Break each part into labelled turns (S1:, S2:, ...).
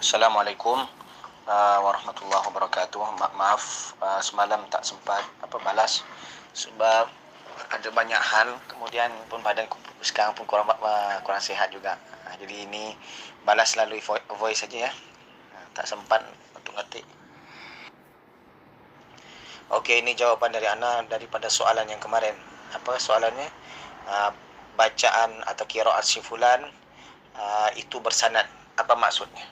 S1: Assalamualaikum warahmatullahi wabarakatuh. Maaf semalam tak sempat balas sebab ada banyak hal, kemudian pun badan sekarang pun kurang sihat juga. Jadi ini balas melalui voice saja ya. Tak sempat untuk ngetik. Okey, ini jawapan dari Ana daripada soalan yang kemarin. Apa soalannya? Bacaan atau qiraat si fulan itu bersanad. Apa maksudnya?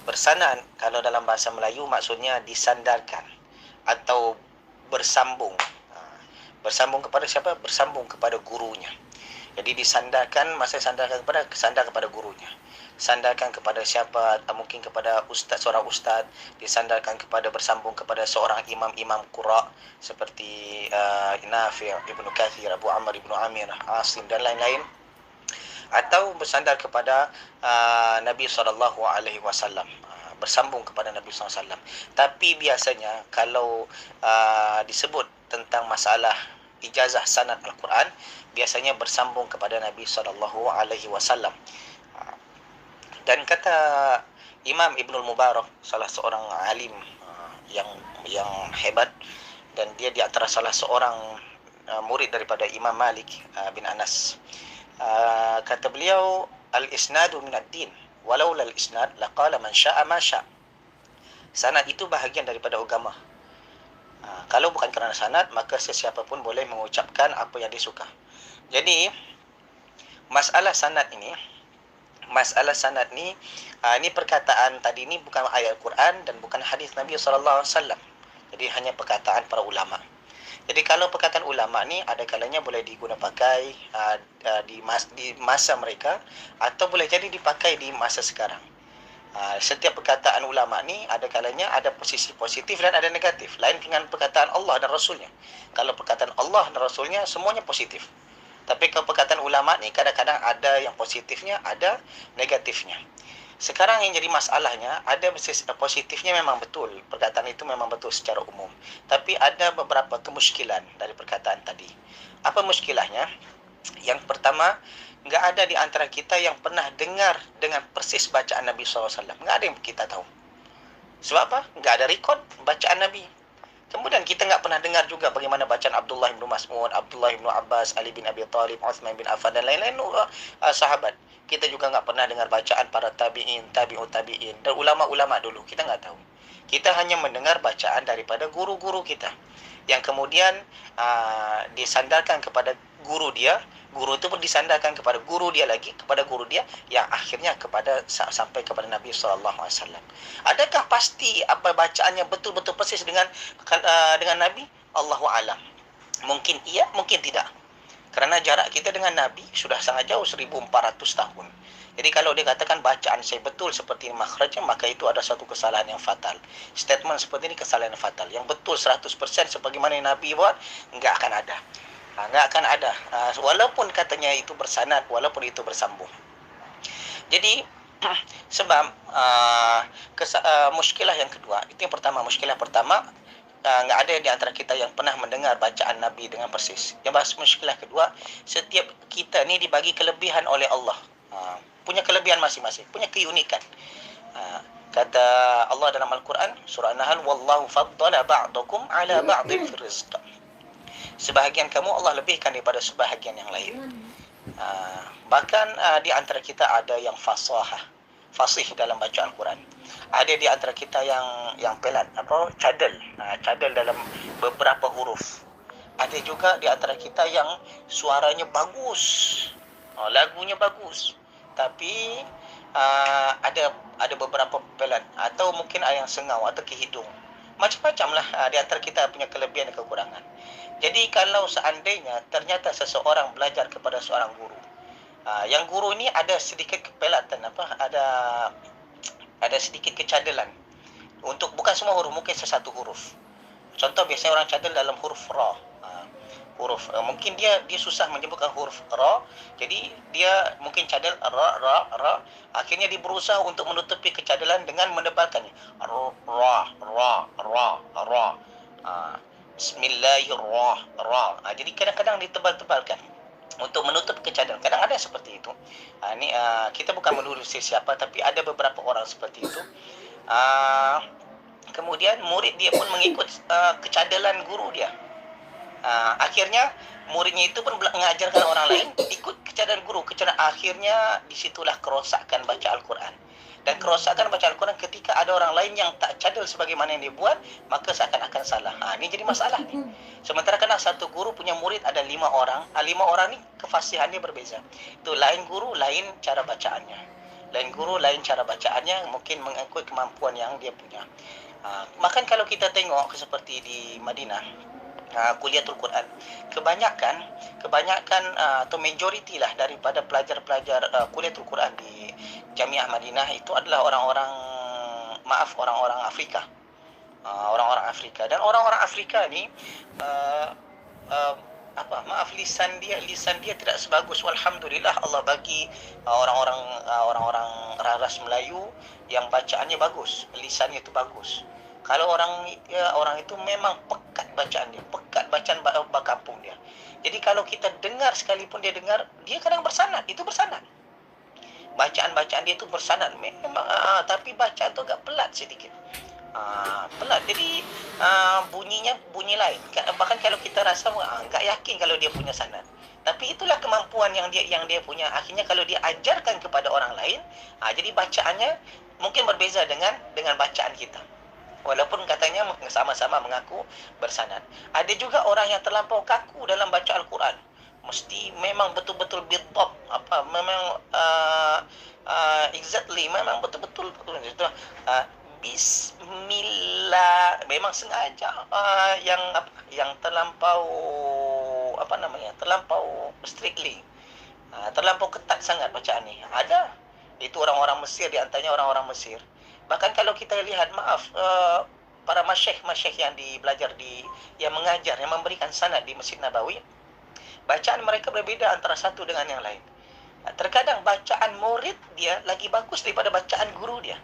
S1: Bersanad kalau dalam bahasa Melayu maksudnya disandarkan atau bersambung. Bersambung kepada siapa? Bersambung kepada gurunya. Jadi disandarkan, masa sandarkan kepada gurunya. Sandarkan kepada siapa? Mungkin kepada ustaz, seorang ustaz. Disandarkan kepada, bersambung kepada seorang imam-imam qura seperti Nafi', Ibnu Kathir, Abu Amr Ibnu Amir, Asim dan lain-lain. Atau bersandar kepada Nabi SAW, bersambung kepada Nabi SAW. Tapi biasanya kalau disebut tentang masalah ijazah sanad Al-Quran, biasanya bersambung kepada Nabi SAW. Dan kata Imam Ibnul Mubarak, salah seorang alim yang hebat, dan dia di antara salah seorang murid daripada Imam Malik bin Anas. Kata beliau, al-isnadu minad-din, walau lal isnad laqala man syaa ma syaa. Sanad itu bahagian daripada agama. Kalau bukan kerana sanad, maka sesiapa pun boleh mengucapkan apa yang dia suka. Jadi masalah sanad ni, ini perkataan tadi ni bukan ayat Al-Quran dan bukan hadis Nabi SAW. Jadi hanya perkataan para ulama. Jadi kalau perkataan ulama ni ada kalanya boleh digunakan pakai di masa mereka, atau boleh jadi dipakai di masa sekarang. Setiap perkataan ulama ni ada kalanya ada posisi positif dan ada negatif. Lain dengan perkataan Allah dan Rasulnya. Kalau perkataan Allah dan Rasulnya semuanya positif. Tapi kalau perkataan ulama ni kadang-kadang ada yang positifnya, ada negatifnya. Sekarang yang jadi masalahnya, ada positifnya memang betul, perkataan itu memang betul secara umum. Tapi ada beberapa kemuskilan dari perkataan tadi. Apa muskilahnya? Yang pertama, enggak ada di antara kita yang pernah dengar dengan persis bacaan Nabi SAW. Enggak ada yang kita tahu. Sebab apa? Enggak ada rekod bacaan Nabi. Kemudian kita enggak pernah dengar juga bagaimana bacaan Abdullah bin Mas'ud, Abdullah bin Abbas, Ali bin Abi Thalib, Uthman bin Affan dan lain-lain sahabat. Kita juga enggak pernah dengar bacaan para tabi'in, tabi'ut tabi'in dan ulama-ulama dulu. Kita enggak tahu. Kita hanya mendengar bacaan daripada guru-guru kita, yang kemudian disandarkan kepada guru dia. Guru itu pun disandarkan kepada guru dia lagi, kepada guru dia, yang akhirnya sampai kepada Nabi SAW. Adakah pasti apa bacaannya betul-betul persis dengan Nabi? Allahu a'lam. Mungkin iya, mungkin tidak. Kerana jarak kita dengan Nabi sudah sangat jauh, 1400 tahun. Jadi kalau dia katakan bacaan saya betul seperti makhrajnya, maka itu ada satu kesalahan yang fatal. Statement seperti ini kesalahan yang fatal. Yang betul 100% sebagaimana Nabi buat, enggak akan ada. Enggak akan ada. Walaupun katanya itu bersanad, walaupun itu bersambung. Jadi sebab muskilah yang kedua, itu yang pertama, muskilah pertama, enggak ada di antara kita yang pernah mendengar bacaan Nabi dengan persis. Yang bahas muskilah kedua, setiap kita ni dibagi kelebihan oleh Allah. Punya kelebihan masing-masing, punya keunikan. Kata Allah dalam Al-Quran, surah An-Nahl, wallahu faddala ba'dakum ala ba'din fil rizq. Sebahagian kamu Allah lebihkan daripada sebahagian yang lain. Bahkan di antara kita ada yang fasih dalam bacaan Al-Quran. Ada di antara kita yang pelat, cadel dalam beberapa huruf. Ada juga di antara kita yang suaranya bagus, lagunya bagus, tapi ada beberapa pelat, atau mungkin ada yang sengau atau ke hidung. Macam-macam lah di antara kita punya kelebihan dan kekurangan. Jadi kalau seandainya ternyata seseorang belajar kepada seorang guru, yang guru ini ada sedikit kepelatan, ada sedikit kecadelan untuk bukan semua huruf, mungkin sesatu huruf. Contoh, biasanya orang cadel dalam huruf ra. Mungkin dia susah menyebutkan huruf ra, jadi dia mungkin cadel ra, akhirnya dia berusaha untuk menutupi kecadelan dengan menebalkannya. Ra. Bismillahirrahmanirrahim. Jadi kadang-kadang ditebal-tebalkan. untuk menutup kecadaran. Kadang ada seperti itu. Ini kita bukan menuduh siapa, tapi ada beberapa orang seperti itu. Kemudian murid dia pun mengikut kecadaran guru dia. Akhirnya muridnya itu pun mengajarkan orang lain ikut kecadaran guru. Akhirnya disitulah kerosakan baca Al-Quran. Dan kerosakan baca Al-Quran ketika ada orang lain yang tak cadel sebagaimana yang dia buat, maka seakan-akan salah. Ini jadi masalah ni. Sementara kadang satu guru punya murid ada 5 orang. 5 orang ni kefasihannya berbeza. Itu lain guru, lain cara bacaannya. Lain guru, lain cara bacaannya, mungkin mengikut kemampuan yang dia punya. Makan kalau kita tengok seperti di Madinah, kuliatul Quran, kebanyakan atau majoriti lah daripada pelajar-pelajar kuliatul Quran di Jamiah Madinah itu adalah orang-orang Afrika. Orang-orang Afrika, dan orang-orang Afrika ni lisan dia tidak sebagus, alhamdulillah Allah bagi orang-orang raras Melayu yang bacaannya bagus, lisannya itu bagus. Kalau orang itu memang pekat bacaan dia, pekat bacaan kampung dia. Jadi kalau kita dengar sekalipun dia kadang bersanad, itu bersanad. Bacaan-bacaan dia itu bersanad memang, tapi bacaan tu agak pelat sedikit. Pelat. Jadi bunyinya bunyi lain. Bahkan kalau kita rasa enggak yakin kalau dia punya sanad. Tapi itulah kemampuan yang dia punya. Akhirnya kalau dia ajarkan kepada orang lain, jadi bacaannya mungkin berbeza dengan bacaan kita. Walaupun katanya sama-sama mengaku bersanad. Ada juga orang yang terlampau kaku dalam baca Al-Quran. Mesti memang betul-betul bidab, memang exactly, memang betul-betul Bismillah, memang sengaja yang terlampau terlampau strictly, terlampau ketat sangat bacaan ni. Ada itu orang-orang Mesir, di antaranya orang-orang Mesir. Bahkan kalau kita lihat, para masyayikh yang yang mengajar, yang memberikan sanad di Masjid Nabawi, bacaan mereka berbeza antara satu dengan yang lain. Terkadang bacaan murid dia lagi bagus daripada bacaan guru dia.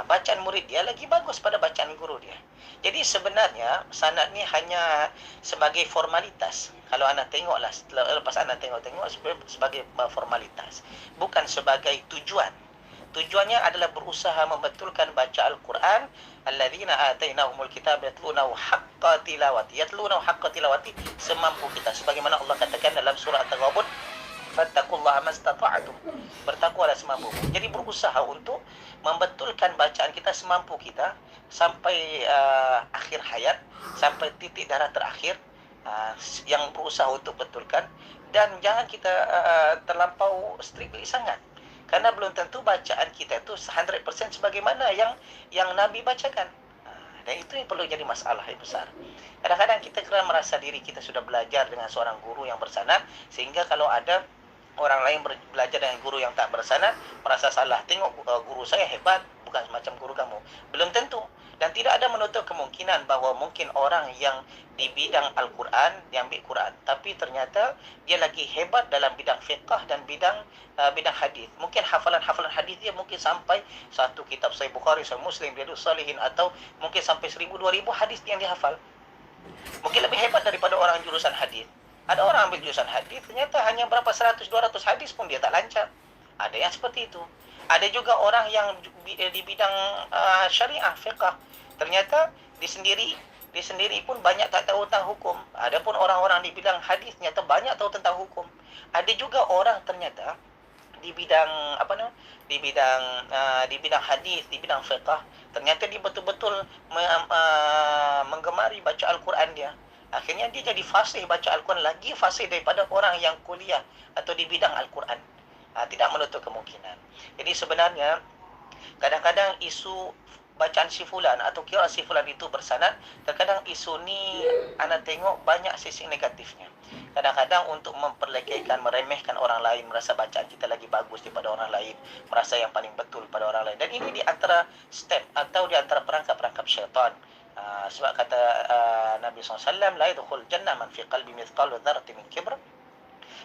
S1: Bacaan murid dia lagi bagus pada bacaan guru dia. Jadi sebenarnya sanad ni hanya sebagai formalitas. Kalau anda tengoklah, lepas anda tengok sebagai formalitas, bukan sebagai tujuan. Tujuannya adalah berusaha membetulkan baca Al-Quran. Alladzina atainahumul kitaba yatlunahu haqqa tilawati, semampu kita, sebagaimana Allah katakan dalam surah At-Taghabun, fattaqullaha mastata'tum, bertakwalah semampu. Jadi berusaha untuk membetulkan bacaan kita semampu kita sampai akhir hayat, sampai titik darah terakhir, yang berusaha untuk betulkan. Dan jangan kita terlampau strictly sangat, karena belum tentu bacaan kita itu 100% sebagaimana yang Nabi bacakan. Dan itu yang perlu jadi masalah yang besar. Kadang-kadang kita kira merasa diri kita sudah belajar dengan seorang guru yang bersanad, sehingga kalau ada orang lain belajar dengan guru yang tak bersanad, merasa salah. Tengok guru saya hebat, bukan semacam guru kamu. Belum tentu. Dan tidak ada menutup kemungkinan bahawa mungkin orang yang di bidang Al-Quran, dia ambil Quran, tapi ternyata dia lagi hebat dalam bidang fiqh dan bidang hadis. Mungkin hafalan hadis dia mungkin sampai satu kitab Sahih Bukhari, Sahih Muslim, Riyadhus Shalihin, atau mungkin sampai 1000-2000 hadis yang dihafal. Mungkin lebih hebat daripada orang jurusan hadis. Ada orang ambil jurusan hadis, ternyata hanya berapa 100-200 hadis pun dia tak lancar. Ada yang seperti itu. Ada juga orang yang di bidang syariah, fiqh, ternyata dia sendiri pun banyak tak tahu tentang hukum. Ada pun orang-orang di bidang hadis ternyata banyak tahu tentang hukum. Ada juga orang ternyata di bidang di bidang hadis, di bidang fiqh, ternyata dia betul-betul menggemari baca Al-Quran dia. Akhirnya dia jadi fasih baca Al-Quran, lagi fasih daripada orang yang kuliah atau di bidang Al-Quran. Tidak menutup kemungkinan. Jadi sebenarnya kadang-kadang isu bacaan si fulan atau kira si fulan itu bersanad, terkadang isu ni anda tengok banyak sisi negatifnya. Kadang-kadang untuk memperlekehkan, meremehkan orang lain, merasa bacaan kita lagi bagus daripada orang lain, merasa yang paling betul pada orang lain. Dan ini di antara step atau di antara perangkap-perangkap syaitan. Sebab kata Nabi SAW, la yadkhul jannah man fi qalbi mithqalu dzarratin min kibr,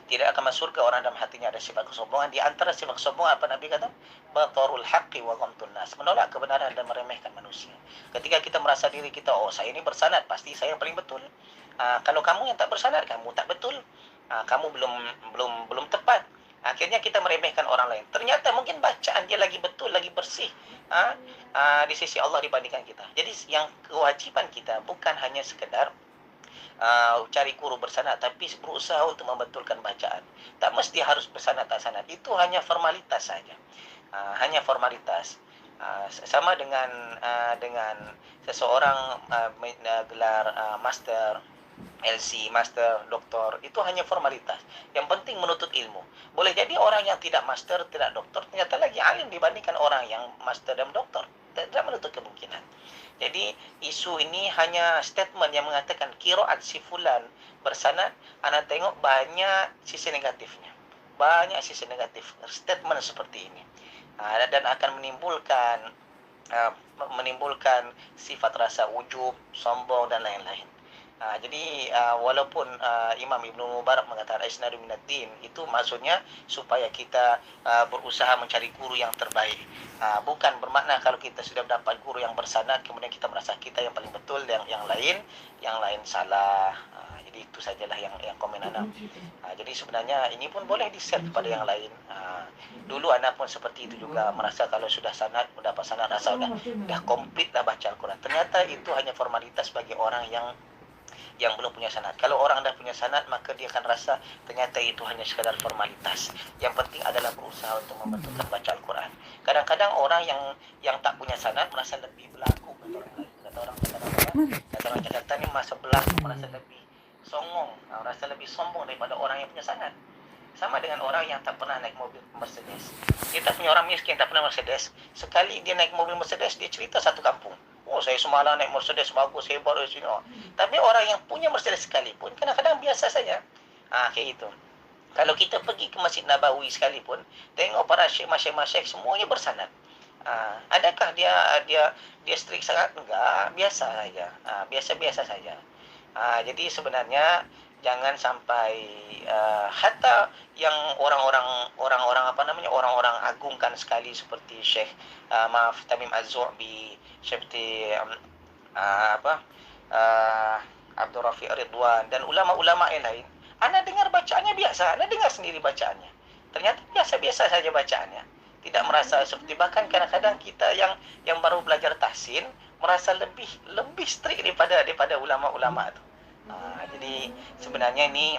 S1: tidak akan masuk surga orang dalam hatinya ada sifat kesombongan. Di antara sifat kesombongan apa Nabi kata? Batarul haqqi wa ghamtun nas, menolak kebenaran dan meremehkan manusia. Ketika kita merasa diri kita, saya ini bersanad, pasti saya yang paling betul. Kalau kamu yang tak bersanad, kamu tak betul. kamu belum tepat. Akhirnya kita meremehkan orang lain. Ternyata mungkin bacaan dia lagi betul, lagi bersih di sisi Allah dibandingkan kita. Jadi yang kewajiban kita bukan hanya sekedar cari guru bersanad, tapi berusaha untuk membetulkan bacaan. Tak mesti harus bersanad tak sanad. Itu hanya formalitas saja. Hanya formalitas. Sama dengan seseorang gelar master LC, master, doktor, itu hanya formalitas. Yang penting menuntut ilmu. Boleh jadi orang yang tidak master, tidak doktor, ternyata lagi alim dibandingkan orang yang master dan doktor. Tidak menutup kemungkinan. Jadi isu ini hanya statement yang mengatakan qiraat si fulan bersanad, anda tengok banyak sisi negatifnya. Banyak sisi negatif statement seperti ini. Dan akan menimbulkan sifat rasa ujub, sombong dan lain-lain. Jadi walaupun Imam Ibnu Mubarak mengatakan isnadu minad din, itu maksudnya supaya kita berusaha mencari guru yang terbaik. Bukan bermakna kalau kita sudah dapat guru yang bersanad kemudian kita merasa kita yang paling betul, yang lain salah. Jadi itu sajalah yang komen anak. Jadi sebenarnya ini pun boleh di-share kepada yang lain. Dulu anak pun seperti itu juga, merasa kalau sudah sanad, mendapat sanad rasa dah komplit dah baca Al-Quran. Ternyata itu hanya formalitas bagi orang yang belum punya sanad. Kalau orang dah punya sanad, maka dia akan rasa ternyata itu hanya sekadar formalitas. Yang penting adalah berusaha untuk membetulkan baca Al-Quran. Kadang-kadang orang yang tak punya sanad merasa lebih berlaku kata orang Jakarta ni masa berlaku, merasa lebih songong, merasa lebih sombong daripada orang yang punya sanad. Sama dengan orang yang tak pernah naik mobil Mercedes. Kita punya orang miskin tak pernah Mercedes, sekali dia naik mobil Mercedes, dia cerita satu kampung, oh saya semalam naik Mercedes bagus, hebat dari sini. Tapi orang yang punya Mercedes sekalipun kadang-kadang biasa saja. Kayak itu. Kalau kita pergi ke Masjid Nabawi sekalipun, tengok para syekh-syekh semuanya bersanad. Adakah dia strict sangat? Enggak, biasa saja. Biasa-biasa saja. Jadi sebenarnya jangan sampai hatta yang orang-orang agungkan sekali seperti Syekh Tamim Az-Zu'bi, seperti Abdul Rafiq Ridwan dan ulama-ulama yang lain. Anda dengar bacaannya biasa, Anda dengar sendiri bacaannya. Ternyata biasa-biasa saja bacaannya. Tidak merasa seperti, bahkan kadang-kadang kita yang baru belajar tahsin merasa lebih strict daripada ulama-ulama itu. Jadi sebenarnya ini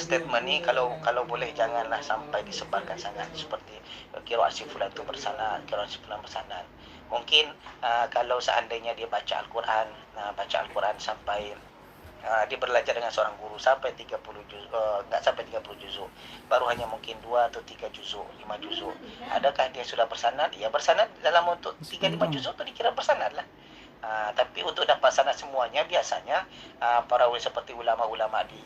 S1: statement ni kalau boleh janganlah sampai disebarkan sangat, seperti qiraat si fulan tu bersanad, qiraat si fulan bersanad. Mungkin kalau seandainya dia baca Al-Quran sampai dia belajar dengan seorang guru sampai 30 juz, enggak sampai 30 juzuk, baru hanya mungkin 2 atau 3 juzuk, 5 juzuk. Adakah dia sudah bersanad? Ya bersanad dalam untuk 3-5 juzuk tu dikira bersanad lah. Tapi untuk dapat sanad semuanya, biasanya para seperti ulama-ulama di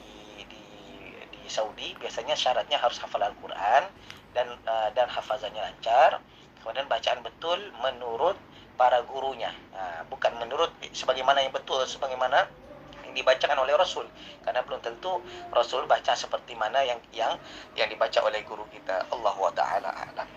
S1: Saudi biasanya syaratnya harus hafal Al-Quran dan hafazannya lancar, kemudian bacaan betul menurut para gurunya, bukan menurut sebagaimana yang betul, sebagaimana yang dibacakan oleh Rasul, karena belum tentu Rasul baca seperti mana yang dibaca oleh guru kita. Allahu ta'ala a'lam.